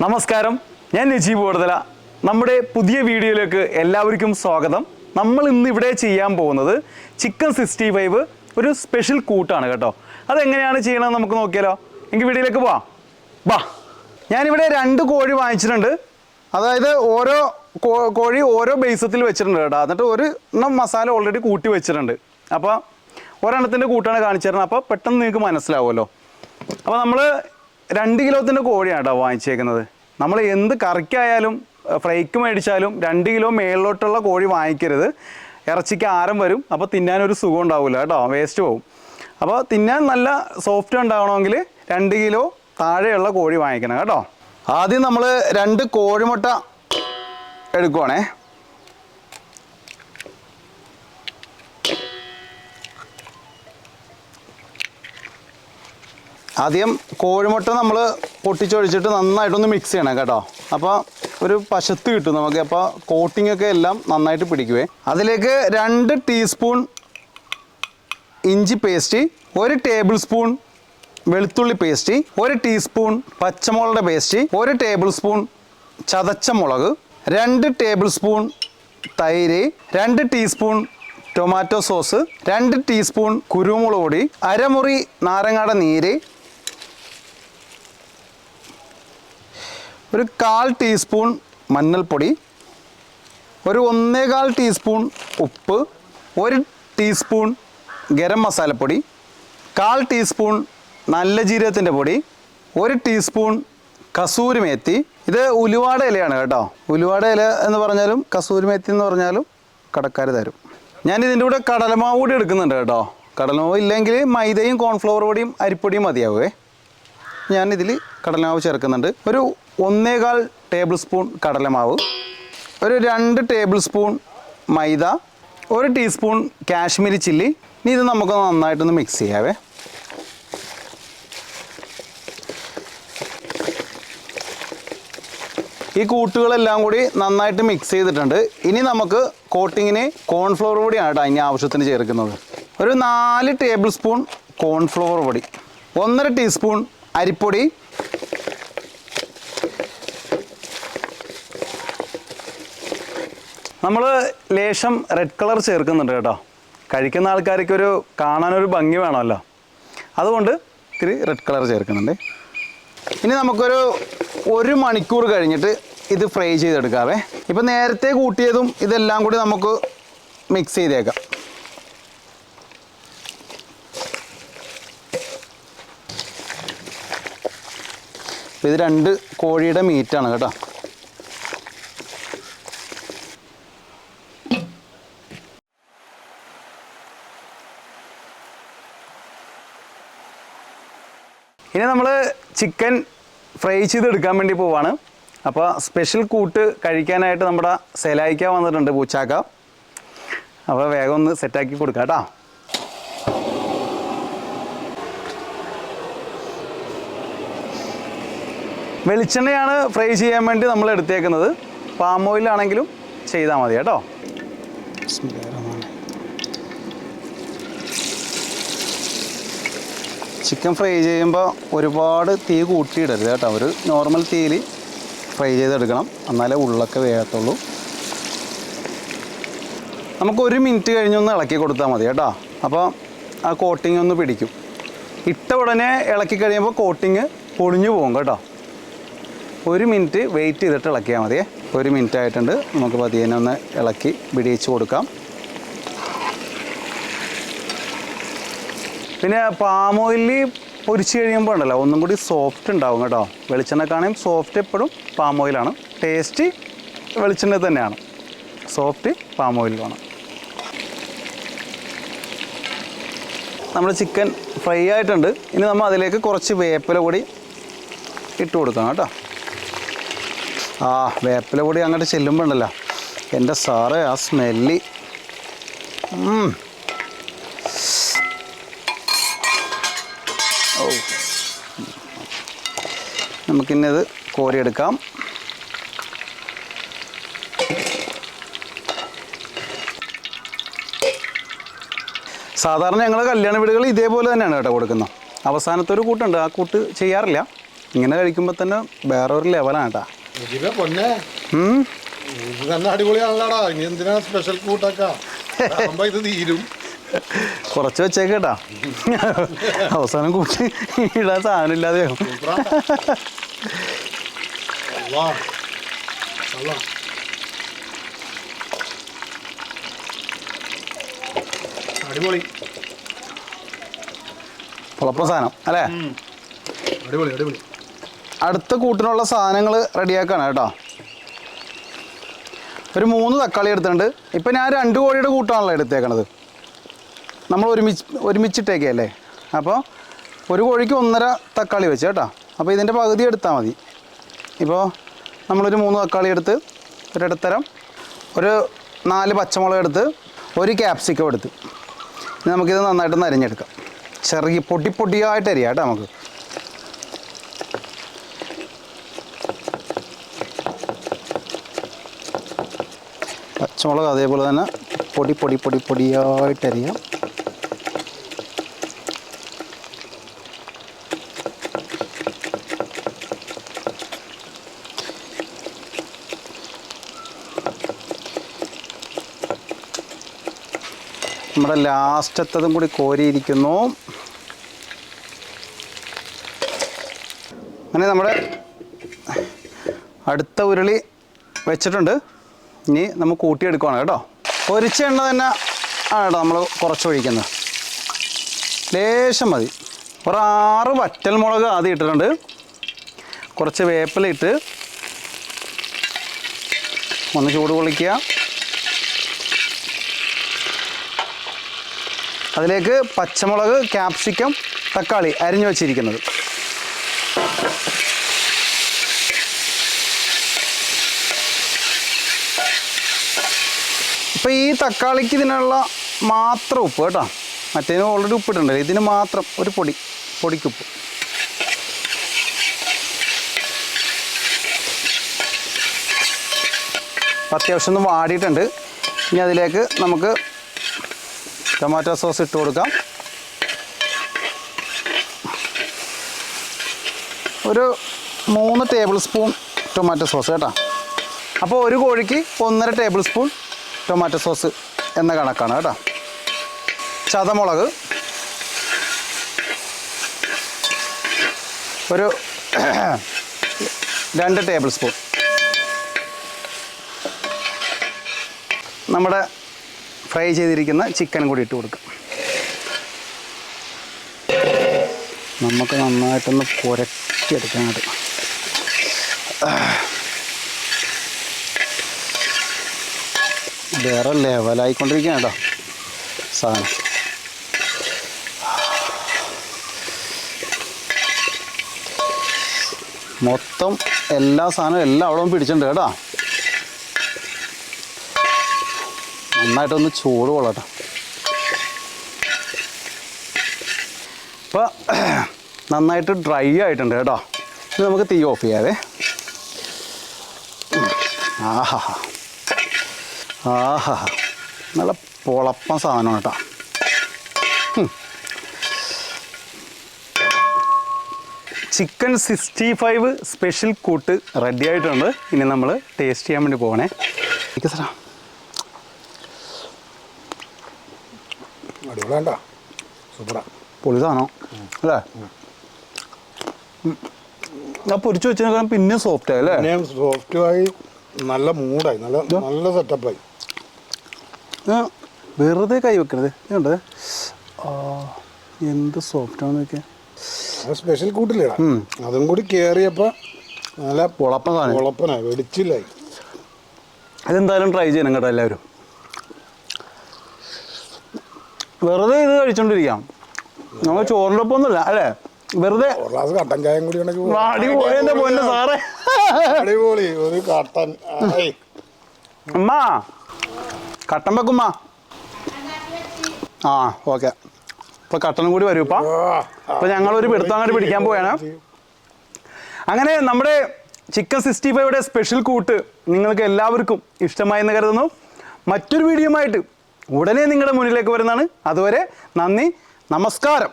നമസ്കാരം, ഞാൻ നജീബ് ഓടതല. നമ്മുടെ പുതിയ വീഡിയോയിലേക്ക് എല്ലാവർക്കും സ്വാഗതം. നമ്മൾ ഇന്ന് ഇവിടെ ചെയ്യാൻ പോകുന്നത് ചിക്കൻ 65 ഒരു സ്പെഷ്യൽ കൂട്ടാണ് കേട്ടോ. അതെങ്ങനെയാണ് ചെയ്യണമെന്ന് നമുക്ക് നോക്കിയാലോ. എങ്കിൽ വീഡിയോയിലേക്ക് പോവാം. ബാ, ഞാനിവിടെ 2 കോഴി വാങ്ങിച്ചിട്ടുണ്ട്. അതായത് ഓരോ കോഴി ഓരോ ബേസത്തിൽ വെച്ചിട്ടുണ്ട് കേട്ടോ. എന്നിട്ട് ഒരു എണ്ണം മസാല ഓൾറെഡി കൂട്ടി വെച്ചിട്ടുണ്ട്. അപ്പോൾ ഒരെണ്ണത്തിൻ്റെ കൂട്ടാണ് കാണിച്ചു തരുന്നത്. അപ്പോൾ പെട്ടെന്ന് നിങ്ങൾക്ക് മനസ്സിലാവുമല്ലോ. അപ്പോൾ നമ്മൾ 2 കിലോത്തിൻ്റെ കോഴിയാണ് കേട്ടോ വാങ്ങിച്ചേക്കുന്നത്. നമ്മൾ എന്ത് കറിക്കായാലും ഫ്രൈക്ക് മേടിച്ചാലും 2 കിലോ മേളിലോട്ടുള്ള കോഴി വാങ്ങിക്കരുത്. ഇറച്ചിക്ക് ആരം വരും. അപ്പോൾ തിന്നാനൊരു സുഖം ഉണ്ടാവില്ല കേട്ടോ, വേസ്റ്റ് പോകും. അപ്പോൾ തിന്നാൻ നല്ല സോഫ്റ്റ് ഉണ്ടാവണമെങ്കിൽ 2 കിലോ താഴെയുള്ള കോഴി വാങ്ങിക്കണം കേട്ടോ. ആദ്യം നമ്മൾ 2 കോഴിമുട്ട എടുക്കുവാണേ. ആദ്യം കോഴിമുട്ട നമ്മൾ പൊട്ടിച്ചൊഴിച്ചിട്ട് നന്നായിട്ടൊന്ന് മിക്സ് ചെയ്യണം കേട്ടോ. അപ്പോൾ ഒരു പശത്ത് കിട്ടും നമുക്ക്. അപ്പോൾ കോട്ടിംഗ് ഒക്കെ എല്ലാം നന്നായിട്ട് പിടിക്കുവേ. അതിലേക്ക് 2 ടീസ്പൂൺ ഇഞ്ചി പേസ്റ്റ്, 1 ടേബിൾ സ്പൂൺ വെളുത്തുള്ളി പേസ്റ്റ്, 1 ടീസ്പൂൺ പച്ചമുളകിൻ്റെ പേസ്റ്റ്, 1 ടേബിൾ സ്പൂൺ ചതച്ച മുളക്, 2 ടേബിൾ സ്പൂൺ തൈര്, 2 ടീസ്പൂൺ ടൊമാറ്റോ സോസ്, 2 ടീസ്പൂൺ കുരുമുളക് പൊടി, അരമുറി നാരങ്ങയുടെ നീര്, ഒരു 1/4 ടീസ്പൂൺ മഞ്ഞൾപ്പൊടി, ഒരു 1/4 ടീസ്പൂൺ ഉപ്പ്, 1 ടീസ്പൂൺ ഗരം മസാലപ്പൊടി, 1/4 ടീസ്പൂൺ നല്ല ജീരകത്തിൻ്റെ പൊടി, 1 ടീസ്പൂൺ കസൂരി മേത്തി. ഇത് ഉലുവാട ഇലയാണ് കേട്ടോ. ഉലുവാട ഇല എന്ന് പറഞ്ഞാലും കസൂരി മേത്തി എന്ന് പറഞ്ഞാലും കടക്കാർ തരും. ഞാൻ ഇതിൻ്റെ കൂടെ കടലമാവ് കൂടി എടുക്കുന്നുണ്ട് കേട്ടോ. കടലമാവ് ഇല്ലെങ്കിൽ മൈദയും കോൺഫ്ലവർ പൊടിയും അരിപ്പൊടിയും മതിയാവുമേ. ഞാനിതിൽ കടലമാവ് ചേർക്കുന്നുണ്ട്. ഒരു 1/4 ടേബിൾ സ്പൂൺ കടലമാവ്, ഒരു 2 ടേബിൾ സ്പൂൺ മൈദ, 1 ടീസ്പൂൺ കാശ്മീരി ചില്ലി. ഇനി ഇത് നമുക്ക് നന്നായിട്ടൊന്ന് മിക്സ് ചെയ്യാവേ. ഈ കൂട്ടുകളെല്ലാം കൂടി നന്നായിട്ട് മിക്സ് ചെയ്തിട്ടുണ്ട്. ഇനി നമുക്ക് കോട്ടിങ്ങിന് കോൺഫ്ലവർ പൊടിയാണ് കേട്ടോ അതിന് ആവശ്യത്തിന് ചേർക്കുന്നത്. ഒരു 4 ടേബിൾ സ്പൂൺ കോൺഫ്ലവർ പൊടി, 1/2 ടീസ്പൂൺ അരിപ്പൊടി, നമ്മൾ ലേശം റെഡ് കളർ ചേർക്കുന്നുണ്ട് കേട്ടോ. കഴിക്കുന്ന ആൾക്കാർക്കൊരു കാണാനൊരു ഭംഗി വേണമല്ലോ, അതുകൊണ്ട് ഇത്തിരി റെഡ് കളർ ചേർക്കുന്നുണ്ട്. ഇനി നമുക്കൊരു 1 മണിക്കൂർ കഴിഞ്ഞിട്ട് ഇത് ഫ്രൈ ചെയ്തെടുക്കാവേ. ഇപ്പം നേരത്തെ കൂട്ടിയതും ഇതെല്ലാം കൂടി നമുക്ക് മിക്സ് ചെയ്തേക്കാം. ഇത് 2 കോഴിയുടെ മീറ്റാണ് കേട്ടോ. ഇനി നമ്മൾ ചിക്കൻ ഫ്രൈ ചെയ്തെടുക്കാൻ വേണ്ടി പോവാണ്. അപ്പോൾ സ്പെഷ്യൽ കൂട്ട് കഴിക്കാനായിട്ട് നമ്മുടെ സെലായിക്ക വന്നിട്ടുണ്ട്, പൂച്ചാക്ക. അപ്പോൾ വേഗം ഒന്ന് സെറ്റാക്കി കൊടുക്കാം കേട്ടോ. വെളിച്ചെണ്ണയാണ് ഫ്രൈ ചെയ്യാൻ വേണ്ടി നമ്മൾ എടുത്തേക്കുന്നത്. പാം ഓയിലാണെങ്കിലും ചെയ്താൽ മതി കേട്ടോ. ചിക്കൻ ഫ്രൈ ചെയ്യുമ്പോൾ ഒരുപാട് തീ കൂട്ടിയിടരുത് കേട്ടോ. ഒരു നോർമൽ തീയിൽ ഫ്രൈ ചെയ്തെടുക്കണം, എന്നാലേ ഉള്ളൊക്കെ വേഗത്തുള്ളൂ. നമുക്ക് 1 മിനിറ്റ് കഴിഞ്ഞൊന്ന് ഇളക്കി കൊടുത്താൽ മതി കേട്ടോ. അപ്പോൾ ആ കോട്ടിങ് ഒന്ന് പിടിക്കും. ഇട്ട ഉടനെ ഇളക്കി കഴിയുമ്പോൾ കോട്ടിങ് പൊളിഞ്ഞു പോകും കേട്ടോ. 1 മിനിറ്റ് വെയിറ്റ് ചെയ്തിട്ട് ഇളക്കിയാൽ മതിയേ. 1 മിനിറ്റ് ആയിട്ടുണ്ട്. നമുക്ക് പതിയെ ഒന്ന് ഇളക്കി പിടിയിച്ച് കൊടുക്കാം. പിന്നെ പാം ഓയിലിൽ പൊരിച്ച് കഴിയുമ്പോൾ ഉണ്ടല്ലോ ഒന്നും കൂടി സോഫ്റ്റ് ഉണ്ടാവും കേട്ടോ. വെളിച്ചെണ്ണക്കാണെങ്കിൽ സോഫ്റ്റ് എപ്പോഴും പാം ഓയിലാണ്. ടേസ്റ്റ് വെളിച്ചെണ്ണ തന്നെയാണ്, സോഫ്റ്റ് പാം ഓയിൽ വേണം. നമ്മുടെ ചിക്കൻ ഫ്രൈ ആയിട്ടുണ്ട്. ഇനി നമ്മൾ അതിലേക്ക് കുറച്ച് വേപ്പില പൊടി ഇട്ട് കൊടുക്കണം കേട്ടോ. ആ വേപ്പില പൊടി അങ്ങോട്ട് ചെല്ലുമ്പോൾ ഉണ്ടല്ലോ എൻ്റെ സാറേ ആ സ്മെല്ല്. ഓ, നമുക്കിന്നത് കോരിയെടുക്കാം. സാധാരണ ഞങ്ങൾ കല്യാണ വീടുകൾ ഇതേപോലെ തന്നെയാണ് കേട്ടോ കൊടുക്കുന്നത്. അവസാനത്തെ ഒരു കൂട്ടുണ്ട്, ആ കൂട്ട് ചെയ്യാറില്ല. ഇങ്ങനെ കഴിക്കുമ്പോൾ തന്നെ വേറൊരു ലെവലാണ് കേട്ടോ. പൊന്നെ ഇത് തന്നെ അടിപൊളിയാണല്ലോടാ. ഇനി എന്തിനാ സ്പെഷ്യൽ കൂട്ടൊക്കെ ഇത് തീരും. കുറച്ച് വെച്ചേക്ക് കേട്ടാ, അവസാനം കൂട്ടി ഇടാൻ സാധനം ഇല്ലാതെ അടിപൊളി പൊളപ്പ സാധനം അല്ലേ. അടിപൊളി അടിപൊളി. അടുത്ത കൂട്ടിനുള്ള സാധനങ്ങൾ റെഡിയാക്കാണ് കേട്ടോ. ഒരു 3 തക്കാളി എടുത്തിട്ടുണ്ട്. ഇപ്പം ഞാൻ 2 കോഴിയുടെ കൂട്ടാണല്ലോ എടുത്തേക്കണത്. നമ്മൾ ഒരുമിച്ചിട്ടേക്കല്ലേ. അപ്പോൾ ഒരു കോഴിക്ക് 1.5 തക്കാളി വെച്ച് കേട്ടോ. അപ്പോൾ ഇതിൻ്റെ പകുതി എടുത്താൽ മതി. ഇപ്പോൾ നമ്മളൊരു 3 തക്കാളി എടുത്ത്, ഒരിടത്തരം ഒരു 4 പച്ചമുളക് എടുത്ത്, ഒരു ക്യാപ്സിക്കം എടുത്ത് നമുക്കിത് നന്നായിട്ടൊന്ന് അരിഞ്ഞെടുക്കാം. ചെറിയ പൊടിയായിട്ട് അരിയാം കേട്ടോ നമുക്ക്. പച്ചമുളക് അതേപോലെ തന്നെ പൊടിയായിട്ടരിയാം. നമ്മുടെ ലാസ്റ്റത്തതും കൂടി കോരിയിരിക്കുന്നു. അങ്ങനെ നമ്മുടെ അടുത്ത ഉരുളി വെച്ചിട്ടുണ്ട്. ഇനി നമ്മൾ കൂട്ടിയെടുക്കുകയാണ് കേട്ടോ. പൊരിച്ച എണ്ണ തന്നെ ആണ് കേട്ടോ നമ്മൾ കുറച്ച് ഒഴിക്കുന്നത്. ലേശം മതി. ഒരു 6 വറ്റൽമുളക് ആദ്യം ഇട്ടിട്ടുണ്ട്. കുറച്ച് വേപ്പില ഇട്ട് ഒന്ന് ചൂട് പൊളിക്കുക. അതിലേക്ക് പച്ചമുളക്, ക്യാപ്സിക്കം, തക്കാളി അരിഞ്ഞു വച്ചിരിക്കുന്നത്. ഇപ്പോൾ ഈ തക്കാളിക്ക് ഇതിനുള്ള മാത്രം ഉപ്പ് കേട്ടോ. മറ്റേതിന് ഓൾറെഡി ഉപ്പിട്ടുണ്ട്. ഇതിന് മാത്രം ഒരു പൊടിക്കുപ്പ്. അത്യാവശ്യം ഒന്ന് വാടിയിട്ടുണ്ട്. ഇനി അതിലേക്ക് നമുക്ക് ടൊമാറ്റോ സോസ് ഇട്ട് കൊടുക്കാം. ഒരു 3 ടേബിൾ സ്പൂൺ ടൊമാറ്റോ സോസ് കേട്ടോ. അപ്പോൾ ഒരു കോഴിക്ക് 1.5 ടേബിൾ സ്പൂൺ ടൊമാറ്റോ സോസ് എന്ന കണക്കാണ് കേട്ടോ. ചതമുളക് ഒരു 2 ടേബിൾ സ്പൂൺ. നമ്മുടെ ഫ്രൈ ചെയ്തിരിക്കുന്ന ചിക്കൻ കൂടി ഇട്ട് കൊടുക്കാം. നമുക്ക് നന്നായിട്ടൊന്ന് പുരട്ടിയെടുക്കാനായിട്ട്. വേറെ ലെവലായിക്കൊണ്ടിരിക്കുകയാണ് കേട്ടോ സാധനം. മൊത്തം എല്ലാ സാധനവും എല്ലാം അവിടെ പിടിച്ചിട്ടുണ്ട് കേട്ടോ. നന്നായിട്ടൊന്ന് ചൂട് കൊള്ളട്ടെ. ഇപ്പോൾ നന്നായിട്ട് ഡ്രൈ ആയിട്ടുണ്ട് കേട്ടോ. ഇത് നമുക്ക് തീ ഓഫ് ചെയ്യാവേ. ആഹാ നല്ല പൊളപ്പം സാധനമാണ് കേട്ടോ. ചിക്കൻ 65 സ്പെഷ്യൽ കൂട്ട് റെഡി ആയിട്ടുണ്ട്. ഇനി നമ്മൾ ടേസ്റ്റ് ചെയ്യാൻ വേണ്ടി പോകണേ. സാറാ അടിപൊളിയാണ്ട, സൂപ്പറാ, പൊളി സാധനം അല്ലേ. ഞാൻ പൊരിച്ചു വെച്ചതിനേക്കാളും പിന്നെ സോഫ്റ്റ് ആയി അല്ലേ. സോഫ്റ്റുമായി, നല്ല മൂടായി, നല്ല സെറ്റപ്പായി. വെറുതെ കൈ വെക്കരുത്. ഇതുണ്ട് എന്ത് സോഫ്റ്റാണെന്ന് നോക്കിയാൽ. സ്പെഷ്യൽ കൂട്ടില്ലേടാ, അതും കൂടി കയറിയപ്പോൾ നല്ല പൊളപ്പനായി, വെടിച്ചില്ലായി. അതെന്തായാലും ട്രൈ ചെയ്യണം കേട്ടോ എല്ലാവരും. വെറുതെ ഇത് കഴിച്ചോണ്ടിരിക്കാം. നമ്മൾ ചോറിൻ്റെ ഒപ്പം ഒന്നുമില്ല അല്ലേ. വെറുതെ ഗ്ലാസ് കട്ടൻ ചായം കൂടി പൊന്നെ സാറേ. അടിപൊളി ഒരു കട്ടൻ. അമ്മ കട്ടൻ വെക്കുമ്മ. ആ ഓക്കെ. ഇപ്പൊ കട്ടനും കൂടി വരും. ഇപ്പൊ ഞങ്ങളൊരു പിടുത്തം അങ്ങോട്ട് പിടിക്കാൻ പോയാണ്. അങ്ങനെ നമ്മുടെ ചിക്കൻ 65യുടെ സ്പെഷ്യൽ കൂട്ട് നിങ്ങൾക്ക് എല്ലാവർക്കും ഇഷ്ടമായെന്ന് കരുതുന്നു. മറ്റൊരു വീഡിയോയുമായിട്ട് ഉടനെ നിങ്ങളുടെ മുന്നിലേക്ക് വരുന്നതാണ്. അതുവരെ നന്ദി, നമസ്കാരം.